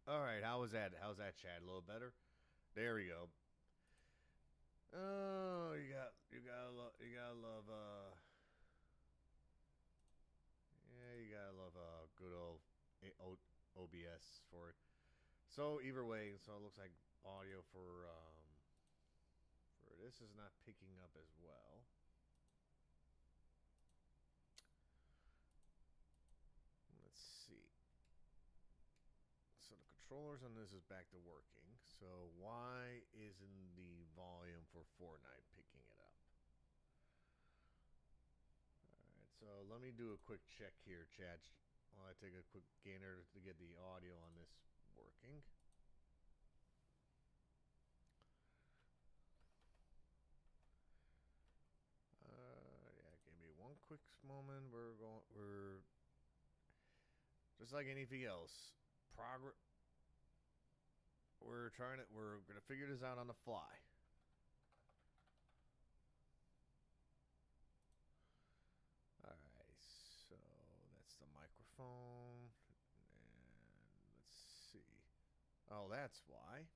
All right, how was that? How's that, Chad? A little better. There we go. Oh, you gotta love good old OBS for it. So either way, so it looks like audio for this is not picking up as well. Let's see. So the controllers on this is back to working. So why isn't the volume for Fortnite picking it up? Alright, so let me do a quick check here, Chad, while I take a quick gainer to get the audio on this working. Yeah, give me one quick moment. We're just like anything else. We're gonna figure this out on the fly. Alright, so that's the microphone. And let's see. Oh, that's why.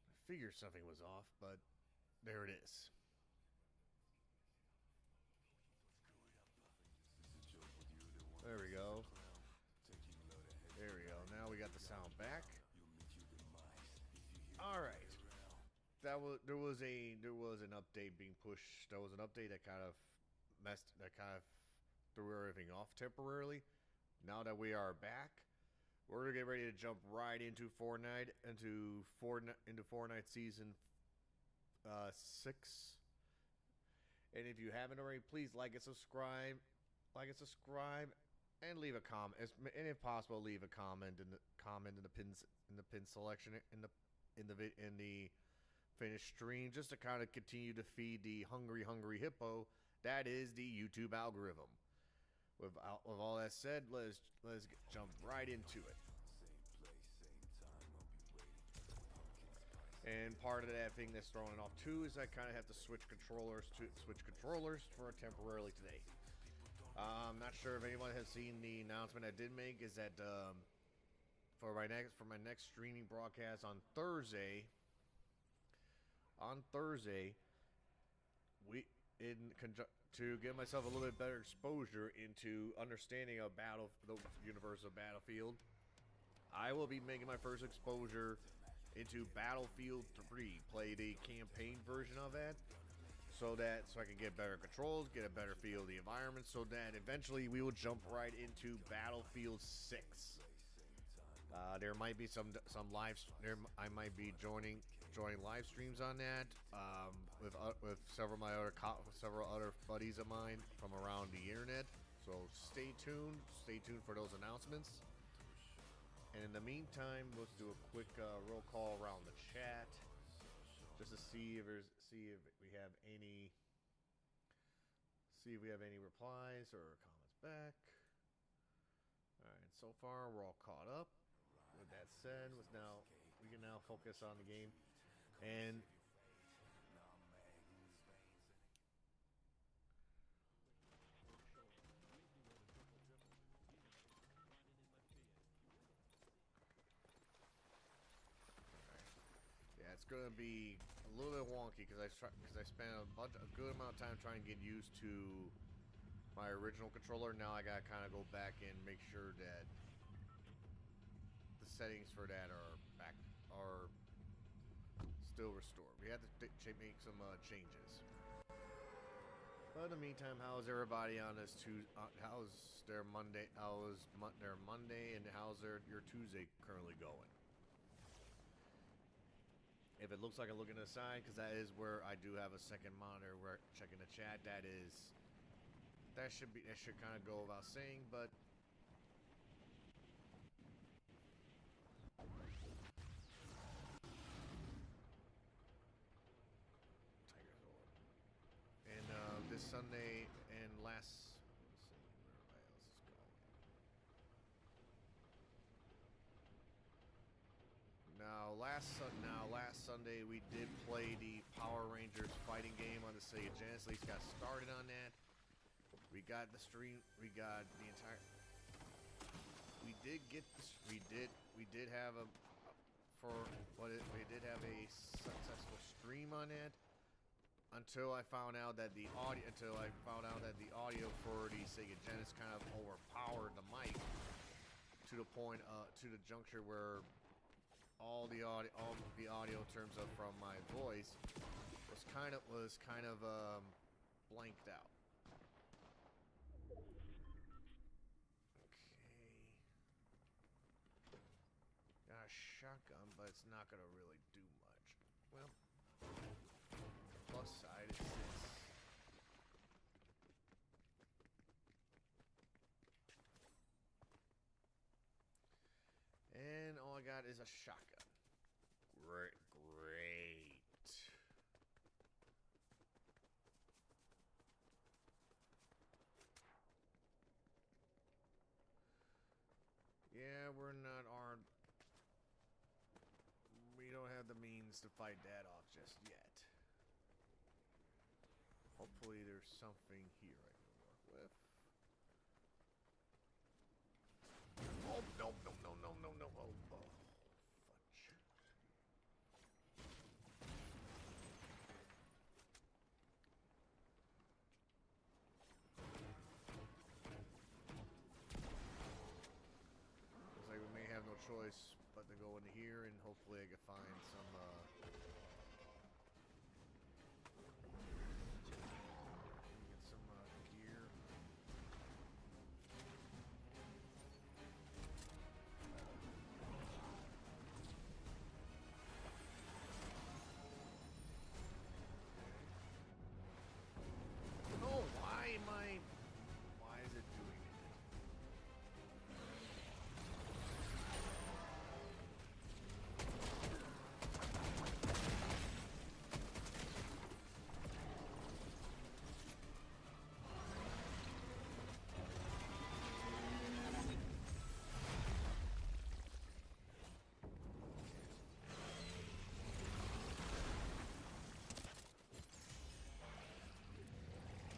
I figured something was off, but there it is. There we go. There we go. Now we got the sound back. All right. There was an update being pushed. There was an update that kind of threw everything off temporarily. Now that we are back, we're gonna get ready to jump right into Fortnite season 6. And if you haven't already, please like and subscribe, and leave a comment. And if possible, leave a comment in the pin selection in the finished stream, just to kind of continue to feed the hungry hippo that is the YouTube algorithm. With all that said, let's jump right into it. And part of that thing that's throwing it off too is I kind of have to switch controllers for temporarily today. I'm not sure if anyone has seen the announcement I did make. Is that for my next streaming broadcast on Thursday. To give myself a little bit better exposure into understanding of the universe of Battlefield, I will be making my first exposure into Battlefield 3, play the campaign version of it, so I can get better controls, get a better feel of the environment, so that eventually we will jump right into Battlefield 6. There might be some I might be joining live streams on that with several other buddies of mine from around the internet. So stay tuned for those announcements. And in the meantime, let's do a quick roll call around the chat, just to see if we have any replies or comments back. All right, so far we're all caught up. With that said, we can now focus on the game. And yeah, it's gonna be a little bit wonky because I spent a good amount of time trying to get used to my original controller. Now I gotta kind of go back and make sure that the settings for that are still restored. We have to make some changes. But in the meantime, how's everybody on this Tuesday? How's their Monday? Their Monday, and how's your Tuesday currently going? If it looks like I'm looking to the side, because that is where I do have a second monitor where checking the chat. That should kind of go without saying, but and this Sunday and last. Let's see where everybody else is going. Now last Sunday we did play the Power Rangers fighting game on the Sega Genesis. At least got started on that. We got the stream. We got the entire. We did get this. We did have a for what it. We did have a successful stream on it until I found out that the audio. Until I found out that the audio for the Sega Genesis kind of overpowered the mic to the point. To the juncture where all the audio terms of from my voice was kind of blanked out. Got a shotgun, but it's not gonna really do much. Well, plus side is this. And all I got is a shotgun. Great. Yeah, we're not armed. We don't have the means to fight that off just yet. Hopefully there's something here I can work with. Oh, no. Oh, fudge. Looks like we may have no choice but to go into here and hopefully I can find some get some gear. Oh, why is it doing it?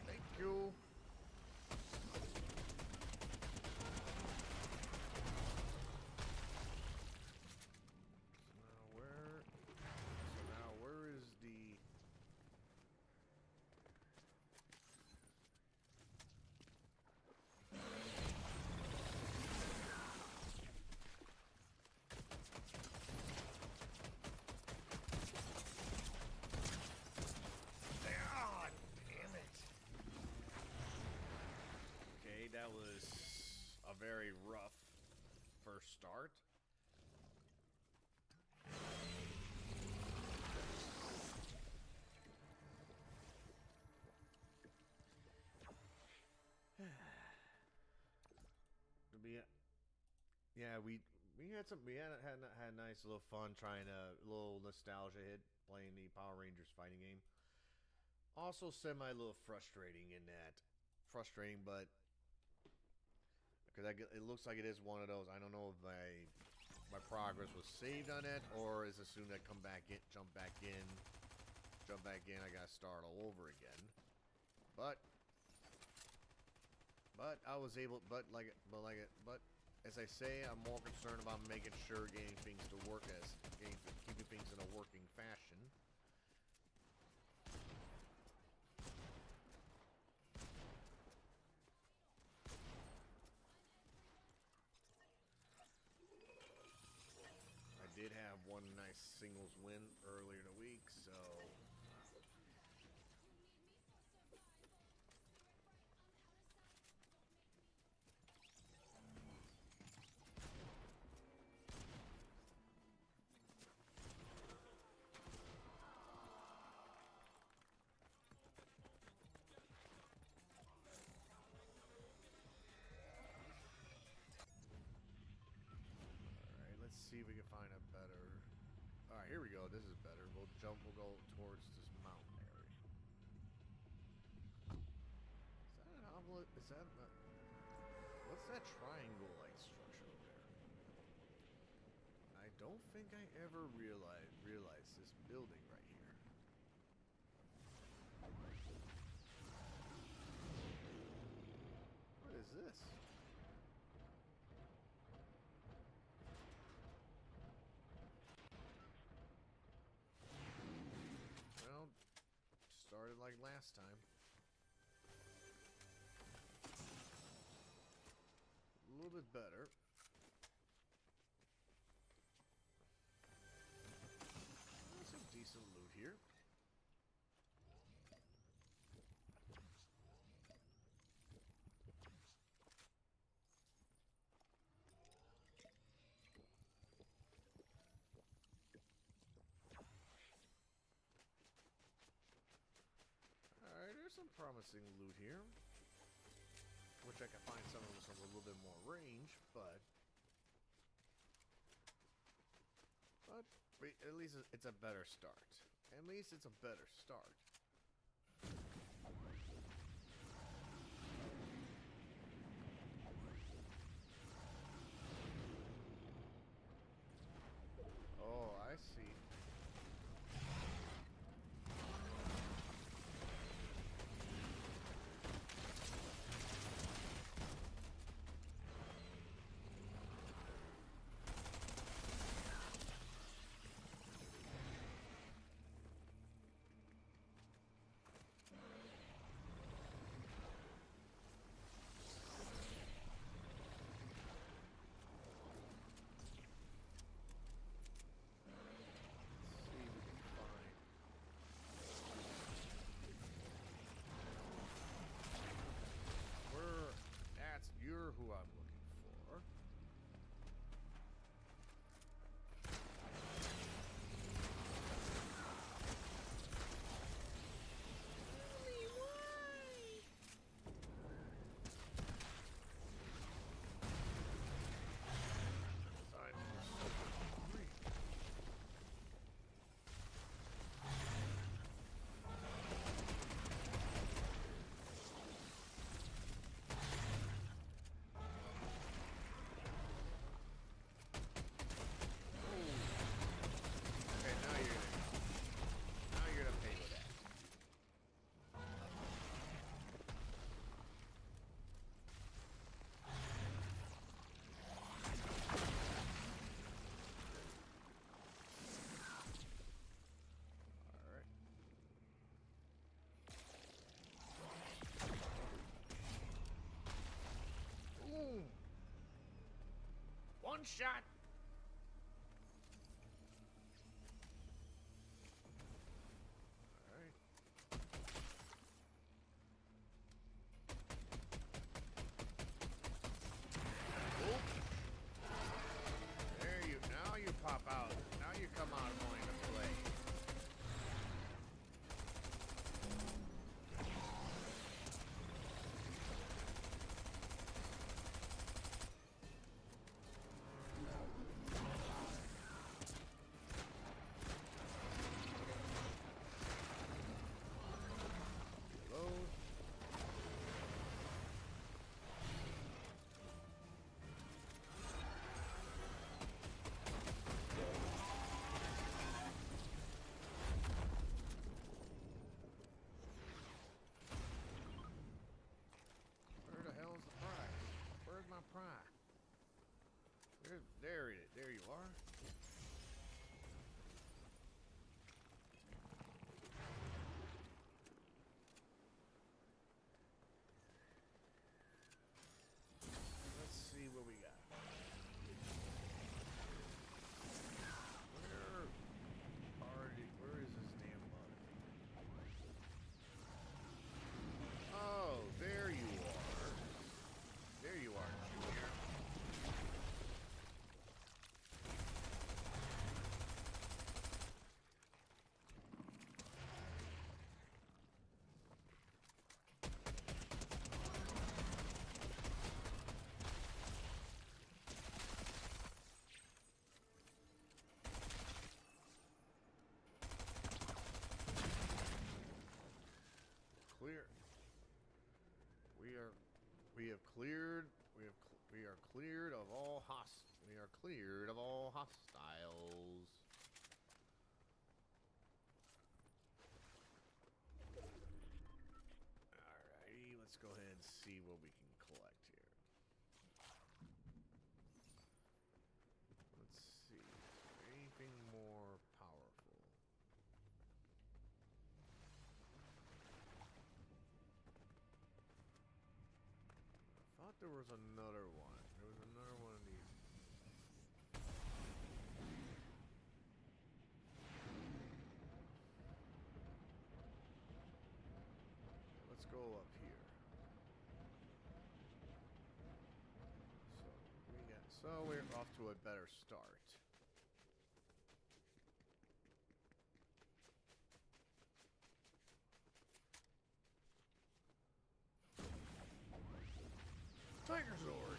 Thank you. Where is the ah, damn it. Okay, that was a very rough first start. Yeah, we had a nice little fun trying a little nostalgia hit playing the Power Rangers fighting game. Also semi a little frustrating in that but because it looks like it is one of those. I don't know if my progress was saved on it or is as soon as I come back in, jump back in, I gotta start all over again. But I was able. But as I say, I'm more concerned about making sure getting things to work keeping things in a working fashion. I did have one nice singles win earlier in the week, so. See if we can find a better. All right, here we go. This is better. We'll go towards this mountain area. Is that an obelisk? Is that what's that triangle-like structure over there? I don't think I ever realized this building right here. this? Well, started like last time. A little bit better. Some decent loot here. Alright, there's some promising loot here. Wish I could find some of them with a little bit more range, but at least it's a better start. At least it's a better start. Oh, I see. You're who I'm looking for. One shot. All right. Oop. There you. Now you pop out. Now you come out going to play. There you are. Let's see what we got. Where is this damn bug? Oh, there you are. There you are, Junior. Clear. We are cleared of all hostiles. Alrighty, let's go ahead and see what we can collect here. there was another one. There was another one of these. Let's go up here. So we're off to a better start. Tiger Sword.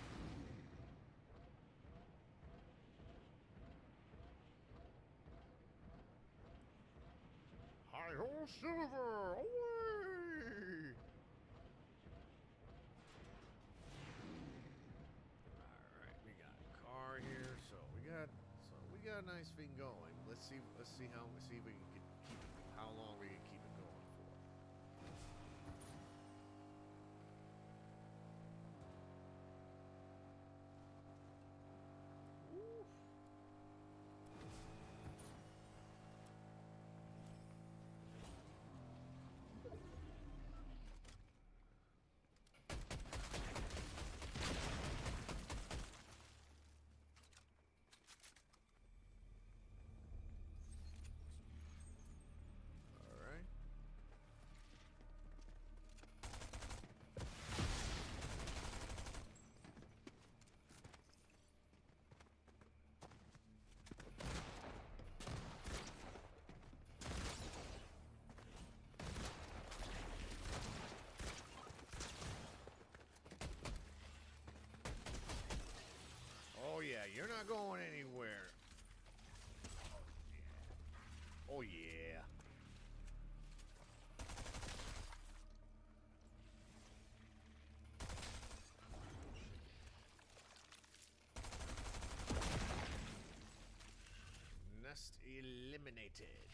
Hi-ho, Silver! Away! Alright, we got a car here, so we got a nice thing going. Let's see if we can keep it, how long we can keep it going for. Oof. Alright. Oh yeah, you're not going anywhere. Oh yeah. Nest eliminated.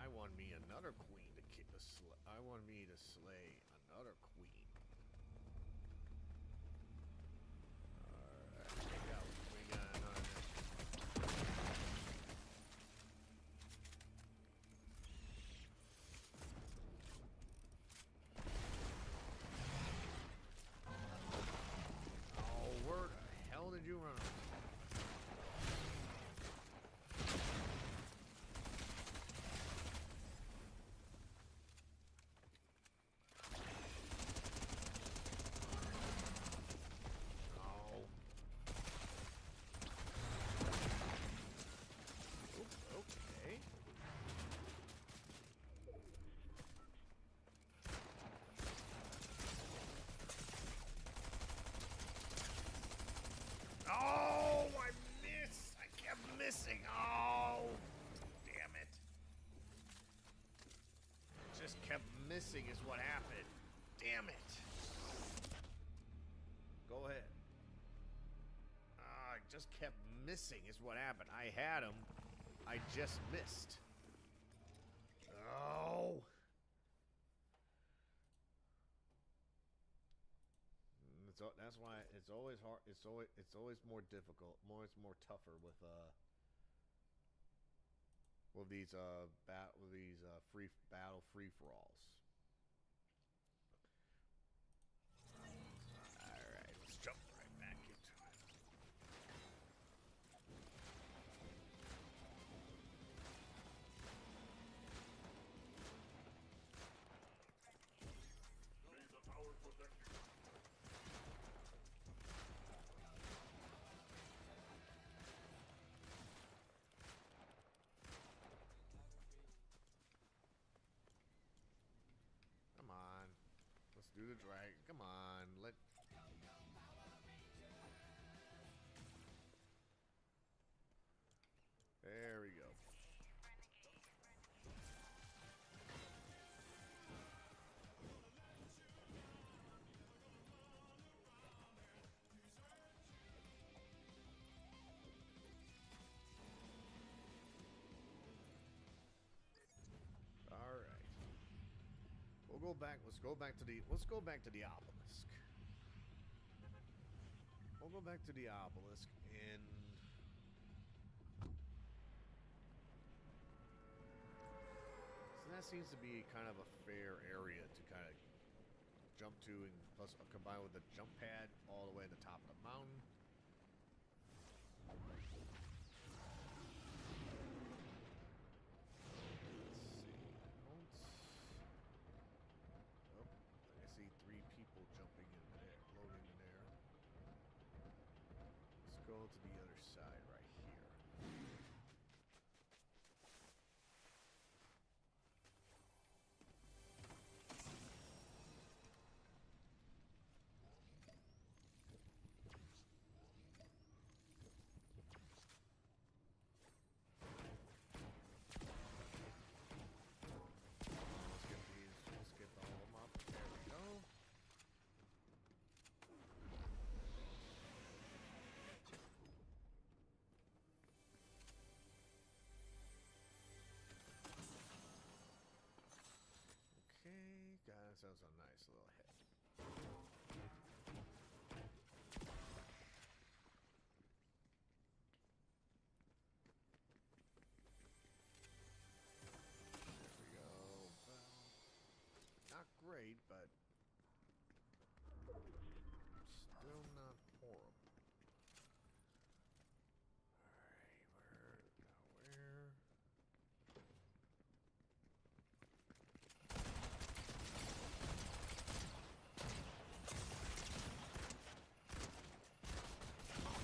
I want me another queen to kill. I want me to slay another queen. Alright, we got another. Oh, where the hell did you run? Oh, I missed! I kept missing! Oh, damn it. Just kept missing is what happened. Damn it. Go ahead. I just kept missing is what happened. I had him. I just missed. Oh. That's why it's always hard. It's always more difficult. It's more tougher with these free battle free for alls. All right, let's jump right back into it. Come on. Let's do the drag. Come on. There we go. All right. We'll go back. Let's go back to the obelisk. We'll go back to the obelisk and that seems to be kind of a fair area to kind of jump to, and plus combined with the jump pad all the way at the top of the mountain. Go to the other side right here. Let's get these. Let's get all of them up. There we go. Okay, that sounds a nice little head. There we go. Not great, but still not horrible. Alright, where?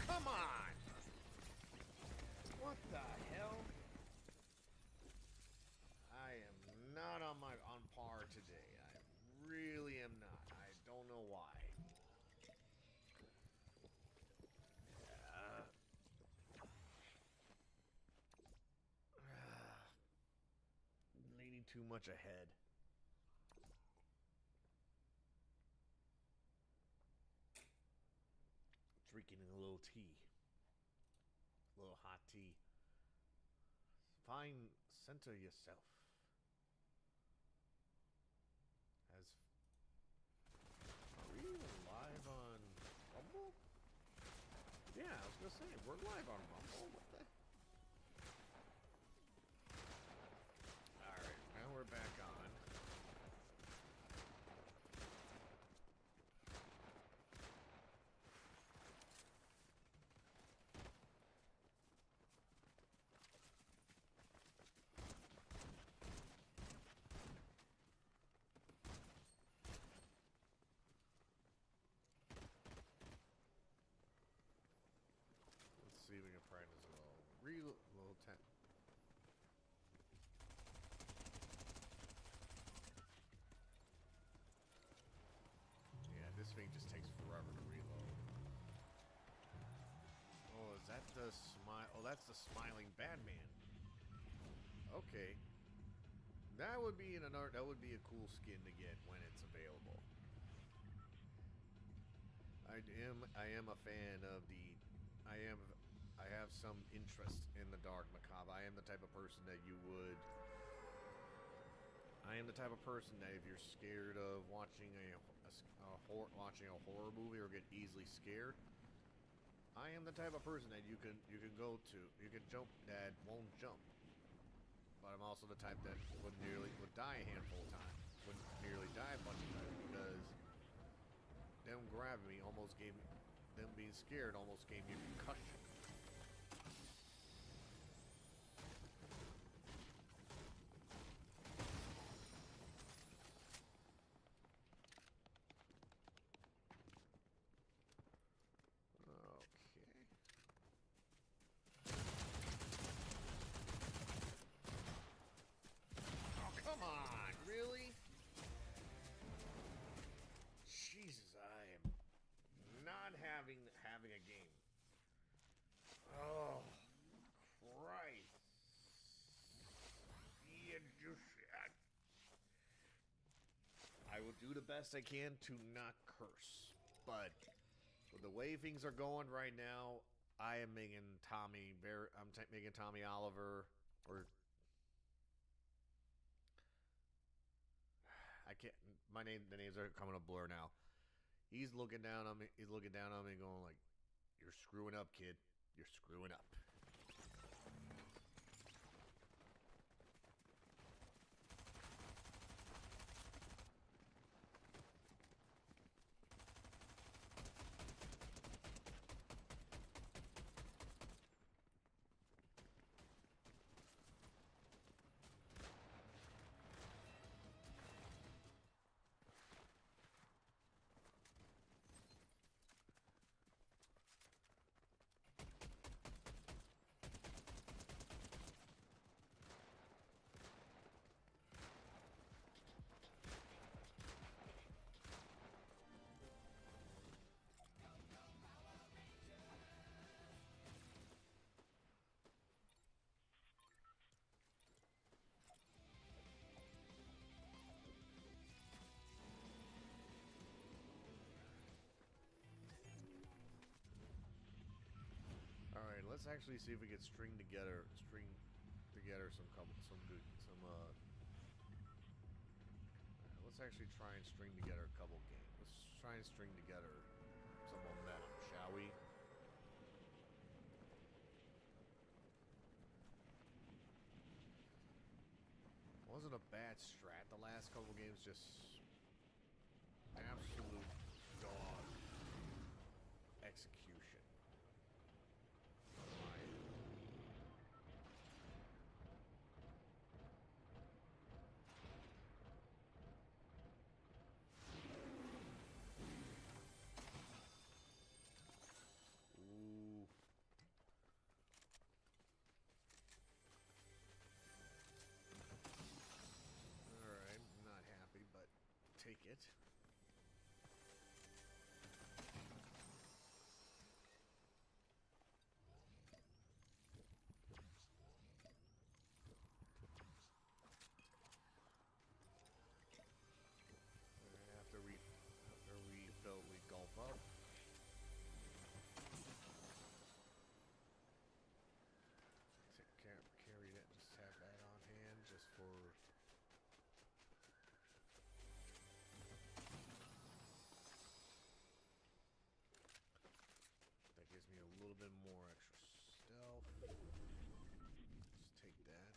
Come on! What the hell? I am not on par today. I really am not. I don't know why. Leaning too much ahead. Drinking a little tea. A little hot tea. Find center yourself. Are we even live on Rumble? Yeah, I was gonna say we're live on Rumble. What the? All right, now we're back on. See if we can practice a little tent. Yeah, this thing just takes forever to reload. Oh, is that the smile? Oh, that's the smiling Batman. Okay, that would be that would be a cool skin to get when it's available. I am a fan of the. I have some interest in the dark macabre. I am the type of person that you would. I am the type of person that if you're scared of watching watching a horror movie or get easily scared, I am the type of person that you can jump that won't jump. But I'm also the type that would die a handful of times, would nearly die a bunch of times because them grabbing me them being scared almost gave me a concussion. Come on, really? Jesus, I am not having a game. Oh, Christ. I will do the best I can to not curse, but with the way things are going right now, I am making making Tommy Oliver, or I can't. The names are coming up blur now. He's looking down on me. He's looking down on me, going like, "You're screwing up, kid. You're screwing up." let's actually see if we can string together some good let's actually try and string together a couple games. Let's try and string together some momentum, shall we? Wasn't a bad strat. The last couple games just absolute dog execution. Ooh. Alright, not happy, but take it. After we gulp up. Carry that, just have that on hand just for that gives me a little bit more extra stealth. Just take that.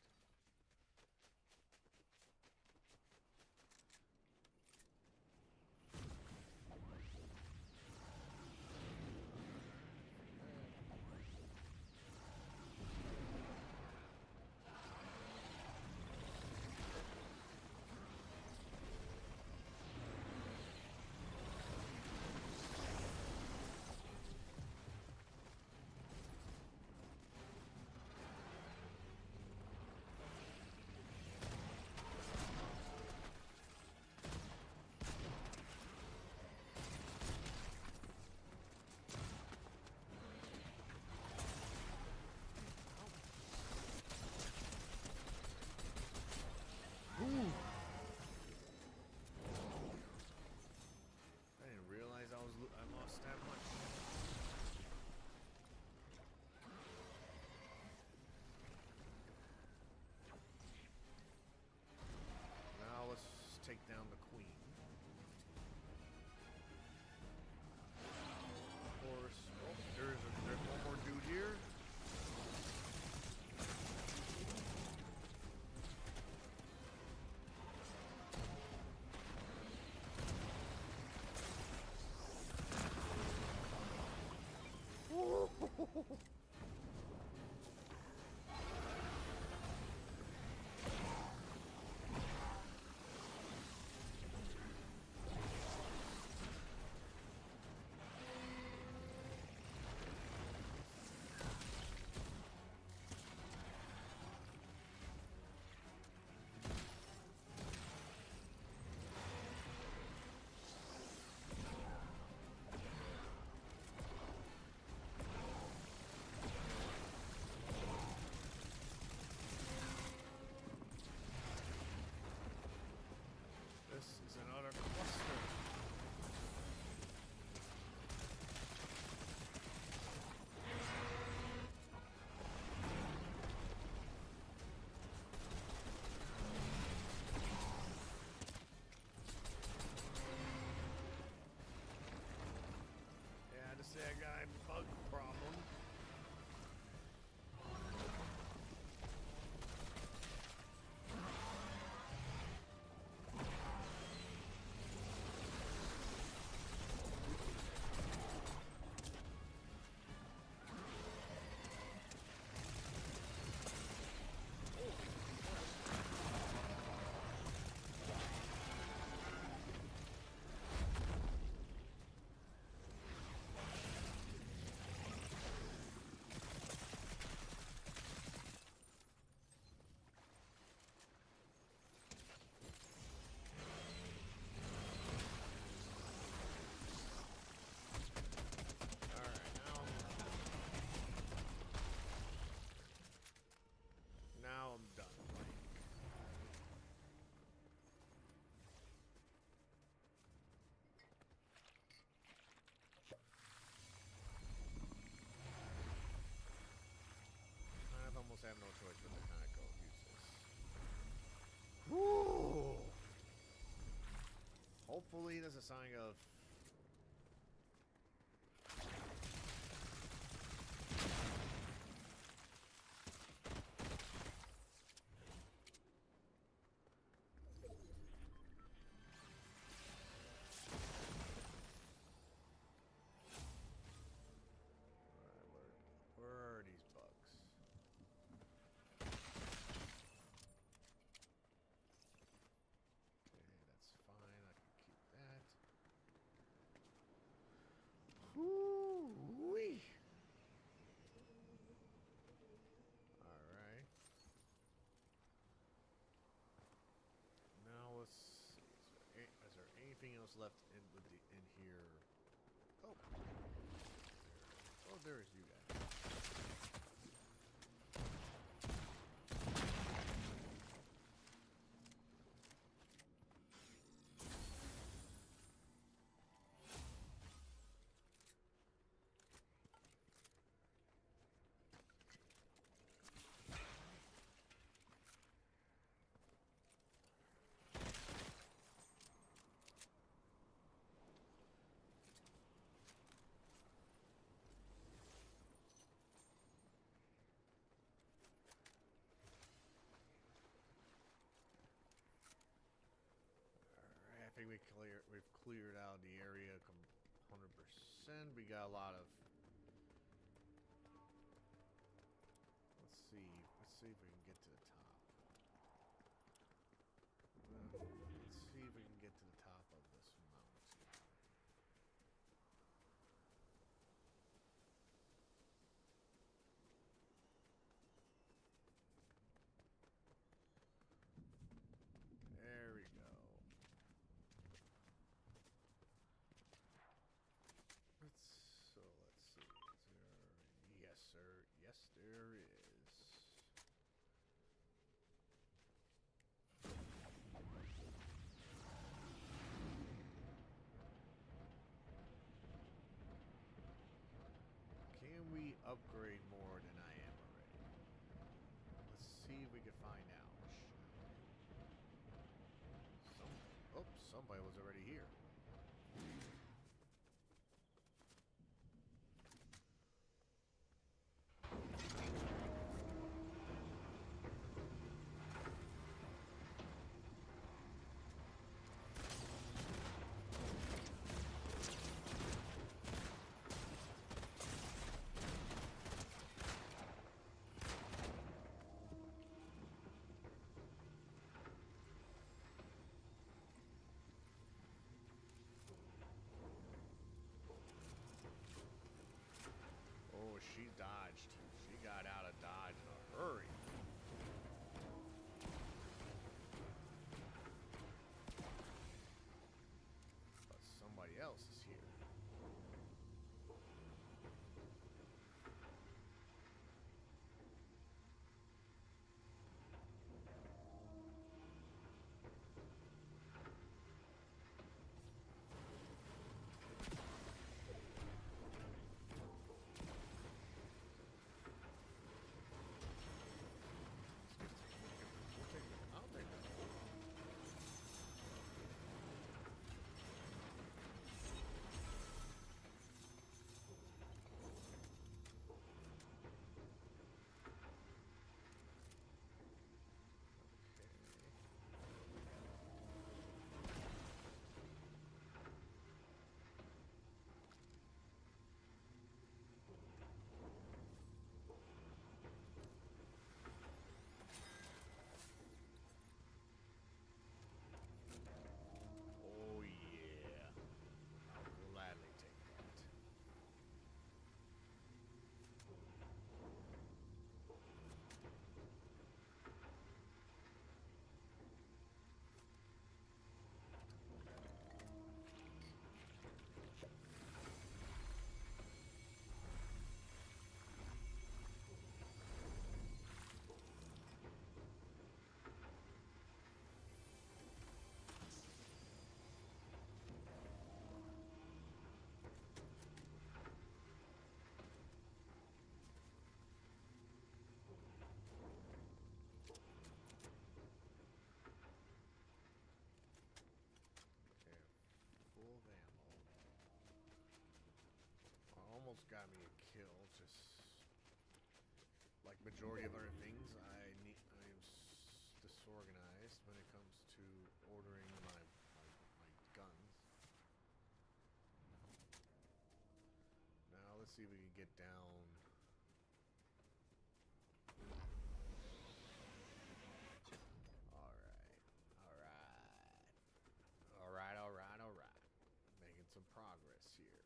Ooh. I didn't realize I lost that much. Now let's take down the queen. Of course. Oh, there's one more dude here. Hopefully that's a sign of... Where are these bugs? Okay, that's fine. I can keep that. Whoo-wee! Alright. Now let's see. Is there anything else left in here? Oh. Oh, there's you guys. I think we've cleared out the area 100%. We got a lot of... Let's see if we can get to the top. Let's see if we can get to the top of this mountain. There we go. Let's see. Is there... Yes, sir. Yes, there is. Can we upgrade more than I am already? Let's see if we can find out. Somebody was already here. almost got me a kill. Just like majority of other things, I am disorganized when it comes to ordering my guns. Now let's see if we can get down. Alright. Making some progress here.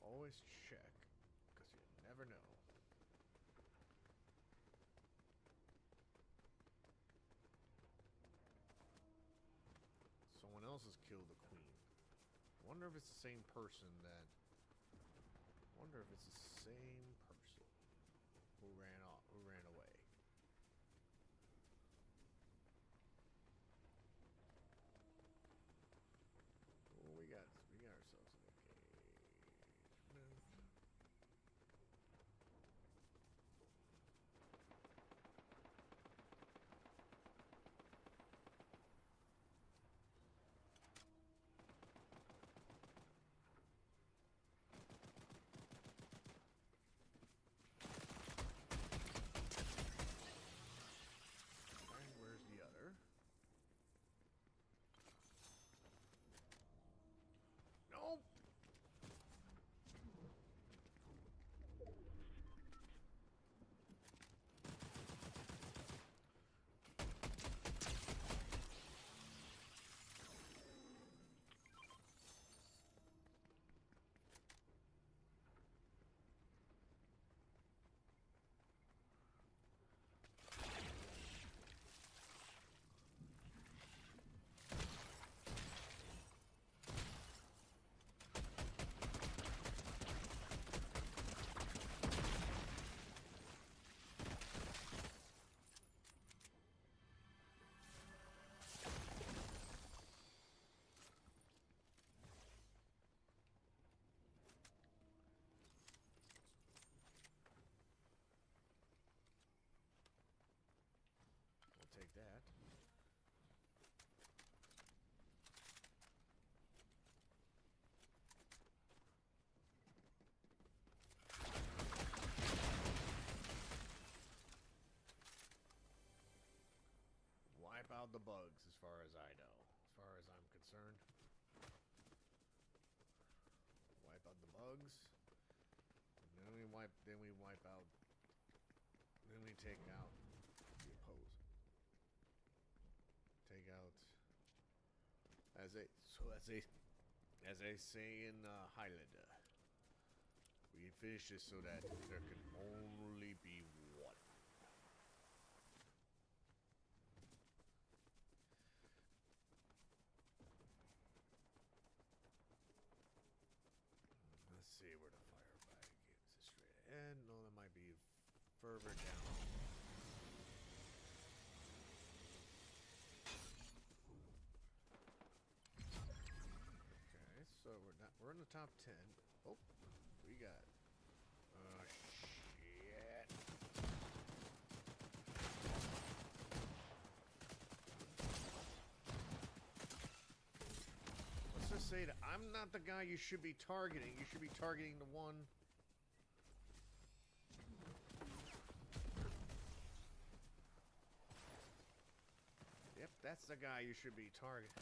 Always check, because you never know. Someone else has killed the queen. Wonder if it's the same person that... Wonder if it's the same person who ran away. Well, we got ourselves in a cave. No. Where's the other? Nope. Take that. Wipe out the bugs as far as I know. As far as I'm concerned. Wipe out the bugs. And then we wipe out. Then we take out the opposer. Take out, as they say in Highlander, we finish this so that there can only be one. Let's see where the fire bag is. Is it straight ahead? No, that might be further down. So we're in the top 10. Oh, we got shit. Let's just say that I'm not the guy you should be targeting. You should be targeting the one. Yep, that's the guy you should be targeting.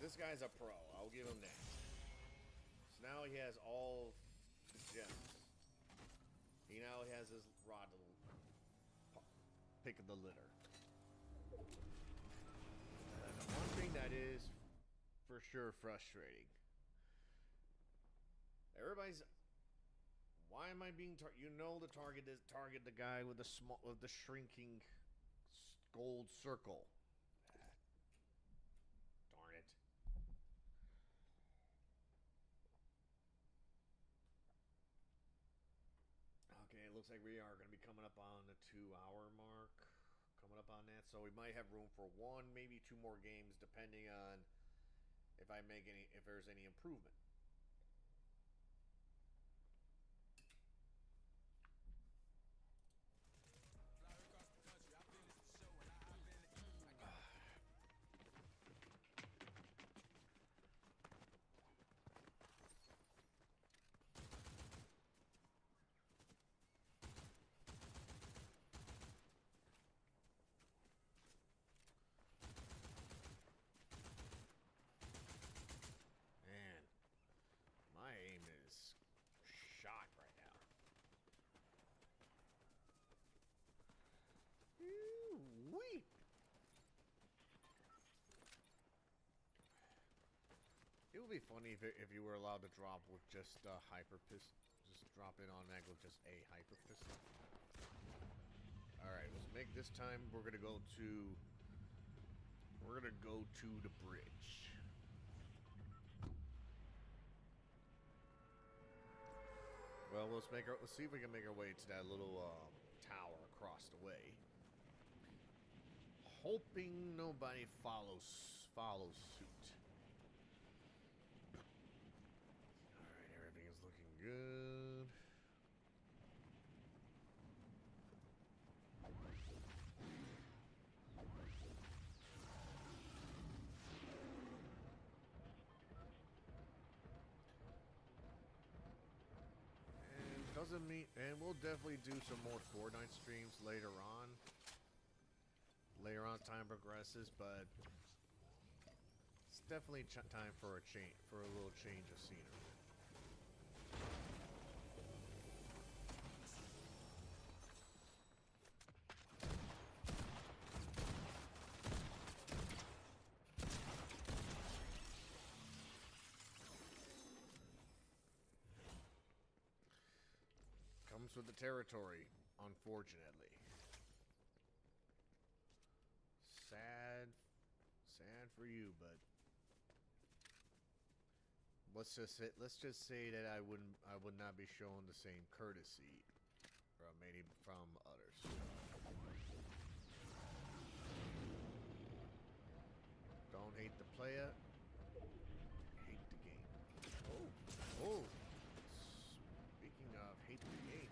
This guy's a pro. I'll give him that. So now he has all the gems. He now has his rod to pick of the litter. And the one thing that is for sure frustrating. Everybody's. Why am I being targeted? You know the target is target the guy with the shrinking gold circle. Darn it. looks like we are going to be coming up on the 2-hour mark. Coming up on that, so we might have room for one, maybe two more games, depending on if there's any improvement. Man, my aim is shot right now. Wee. It would be funny if you were allowed to drop with just a hyper pistol. Just drop in on that with just a hyper pistol. Alright, let's make this time we're gonna go to the bridge. Well, let's see if we can make our way to that little tower across the way. Hoping nobody follows suit. Alright, everything is looking good. And we'll definitely do some more Fortnite streams later on. Later on, time progresses, but it's definitely time for a little change of scenery. Comes with the territory, unfortunately. Sad for you, but let's just say that I would not be shown the same courtesy from others. Don't hate the player, hate the game. Oh. Speaking of hate the game.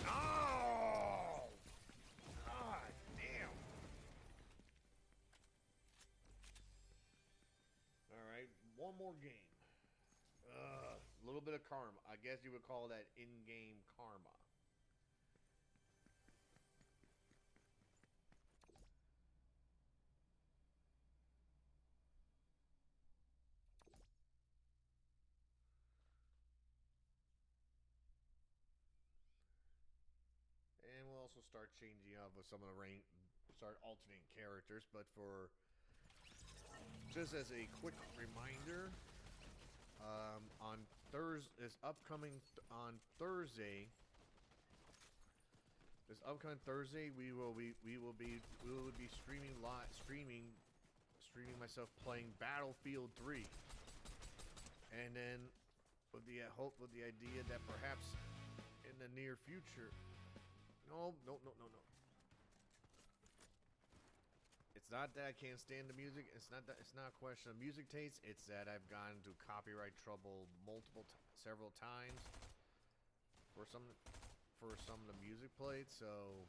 Oh! God damn. Alright, one more game. A little bit of karma. I guess you would call that in-game karma. And we'll also start changing up with some of the start alternating characters, but for just as a quick reminder, on Thursday, this upcoming Thursday, we will be streaming myself playing Battlefield 3, and then with the idea that perhaps in the near future. No. It's not that I can't stand the music. It's not a question of music taste. It's that I've gone into copyright trouble several times for some of the music played. So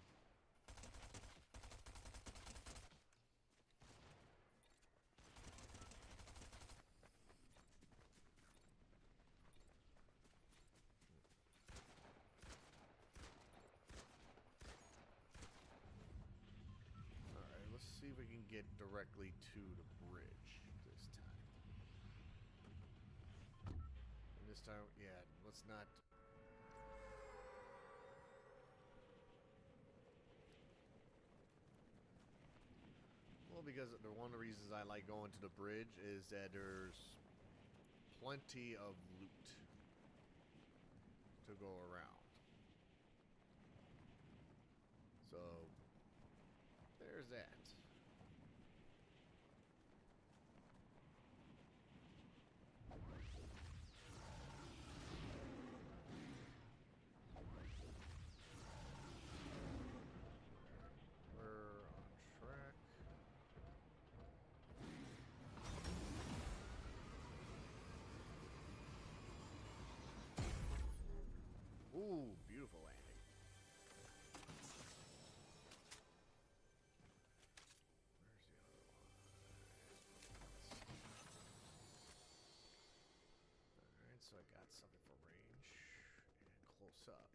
see if we can get directly to the bridge this time. And this time, yeah, let's not. Well, because one of the reasons I like going to the bridge is that there's plenty of loot to go around. So there's that. got something for range and close up.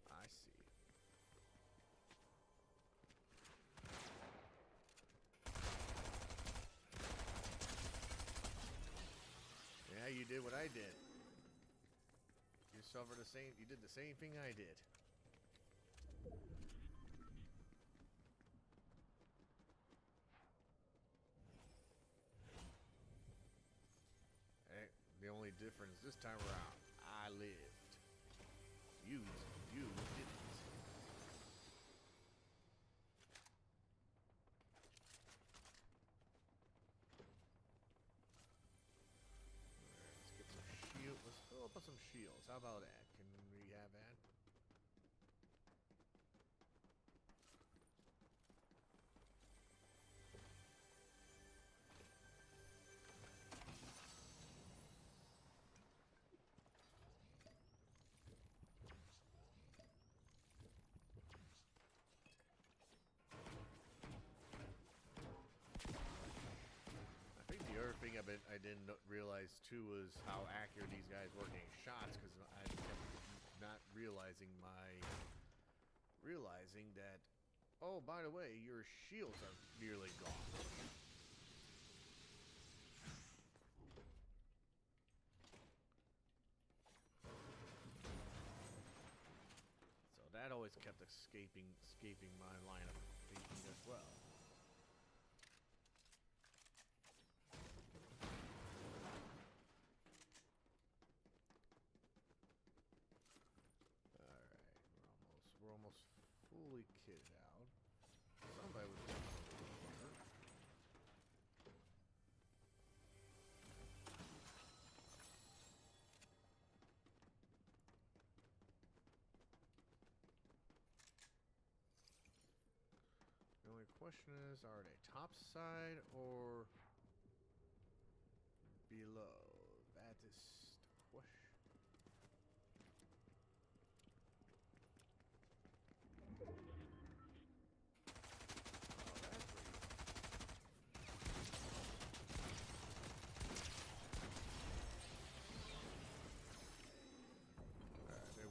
I see. Yeah, you did what I did. You suffered the same. You did the same thing I did. Hey, the only difference this time around, I lived. You didn't. Let's get some shield. Let's fill up with some shields. How about that? Can we have that? I think the other thing I didn't realize too was how accurate these guys were getting shots, because I kept not realizing that, oh, by the way, your shields are nearly gone. So that always kept escaping my line of thinking as well. We're almost fully kitted out. Somebody was here. The only question is, are they topside or below? That is the question.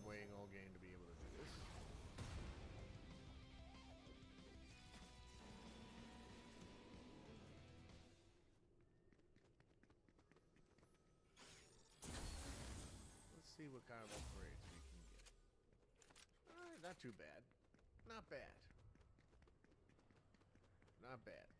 Waiting all game to be able to do this. Let's see what kind of upgrades we can get. Alright, not too bad. Not bad. Not bad.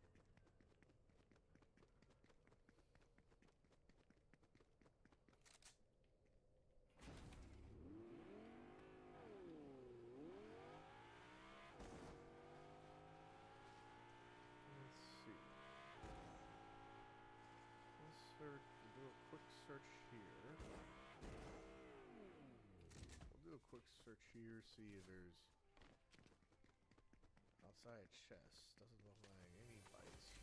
Do a quick search here. We'll do a quick search here, see if there's outside chest. Doesn't look like any bites here.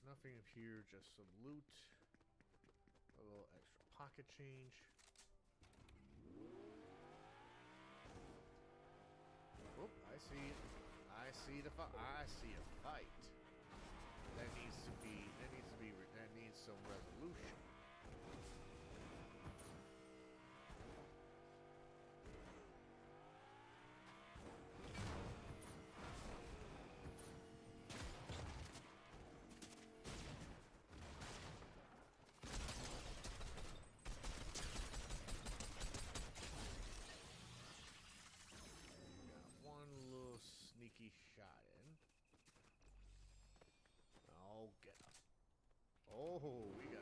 Nothing here, just some loot. A little extra pocket change. Oop, I see it. I see a fight. That needs some resolution. Sneaky shot in. Oh, get up. Oh, we got.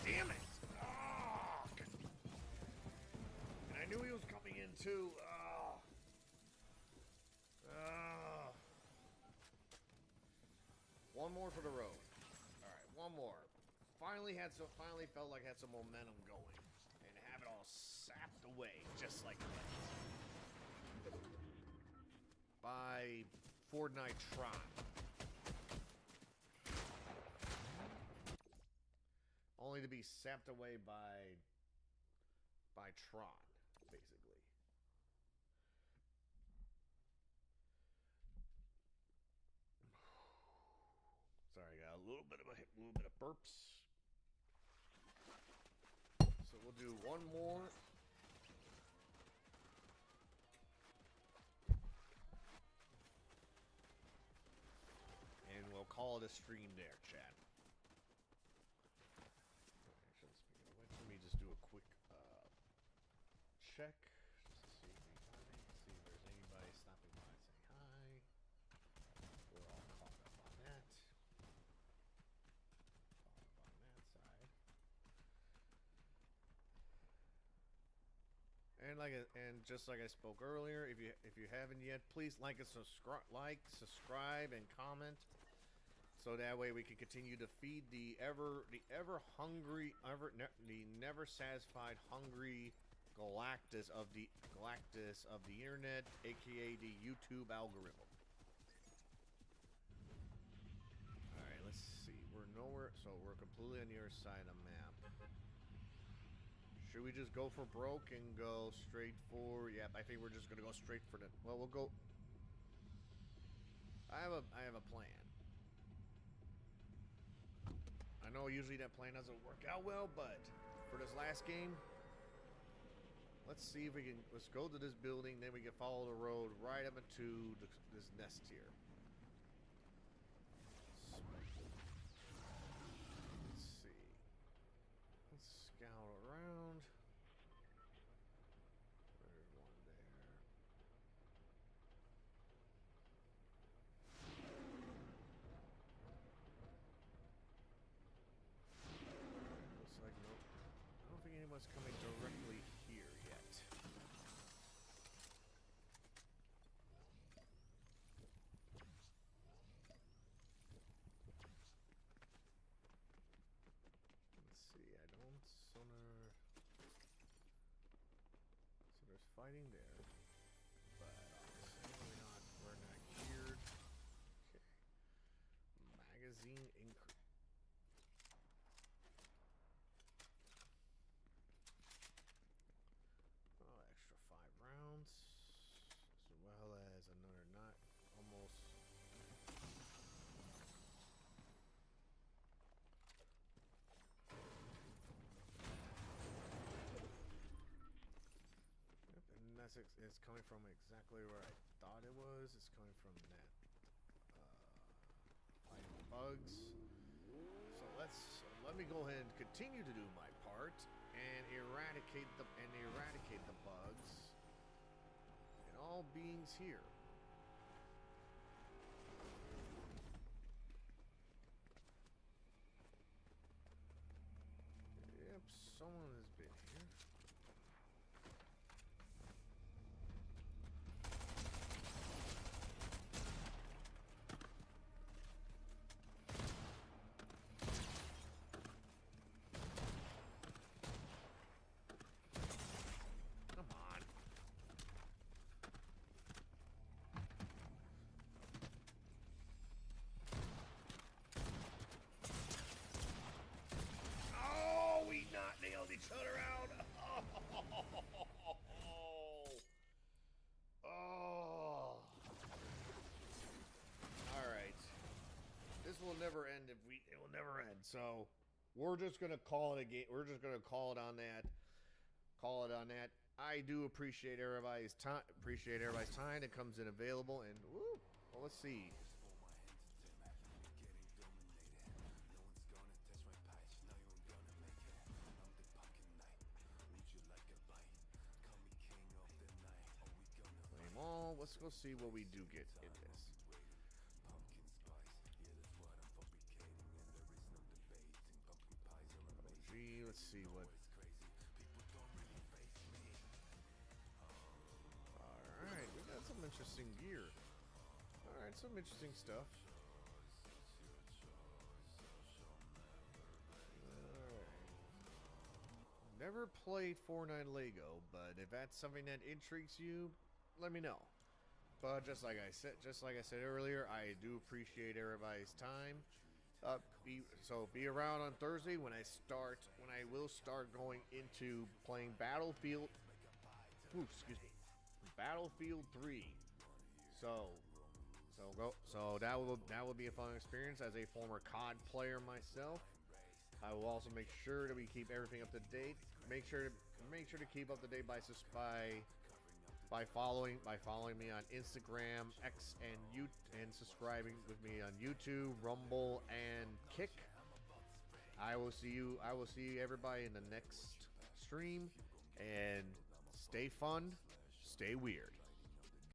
Damn it! Oh, and I knew he was coming in too. Oh. Oh. One more for the road. All right, one more. Finally felt like I had some momentum going, and have it all sapped away just like that by Fortnite Tron. Only to be sapped away by Tron, basically. Sorry, I got a little bit of burps. So we'll do one more. And we'll call it a stream there, chat. Let me just do a quick check. Just to see if there's anybody stopping by and saying hi. We're all caught up on that. Side. And just like I spoke earlier, if you haven't yet, please like and subscribe and comment, so that way we can continue to feed the never satisfied hungry Galactus of the internet, aka the YouTube algorithm. All right, let's see. We're nowhere, so we're completely on the other side of the map. Should we just go for broke and go straight for? Yeah, I think we're just gonna go straight for the. Well, we'll go. I have a plan. I know usually that plan doesn't work out well, but for this last game, let's see if we can. Let's go to this building, then we can follow the road right up into this nest here. Let's see. Let's scout around. There's one there. Looks like no. I don't think anyone's coming directly here yet. Let's see. I don't. Sonar. So there's fighting there, but obviously we're not geared. Okay. Magazine increase. Oh, extra 5 rounds, as well as another not almost. Yep, and it's coming from exactly where I thought it was. It's coming from that fighting bugs. So let me go ahead and continue to do my part and eradicate the bugs and all beings here. Yep, someone has been here. Come on. Oh, we not nailed each other. So we're just gonna call it a game. We're just gonna call it on that. Call it on that. I do appreciate everybody's time. Appreciate everybody's time that comes in available. And woo, well, let's see. Well, let's go see what we do get in this. Oh, gee, let's see what. Alright, we got some interesting gear. Alright, some interesting stuff. Never played Fortnite Lego, but if that's something that intrigues you, let me know. But just like I said earlier, I do appreciate everybody's time. Be around on Thursday when I will start going into playing Battlefield. Battlefield 3. So that will be a fun experience as a former COD player myself. I will also make sure that we keep everything up to date. Make sure to keep up to date by following me on Instagram, X, and subscribing with me on YouTube, Rumble, and Kick. I will see everybody in the next stream, and stay fun, stay weird.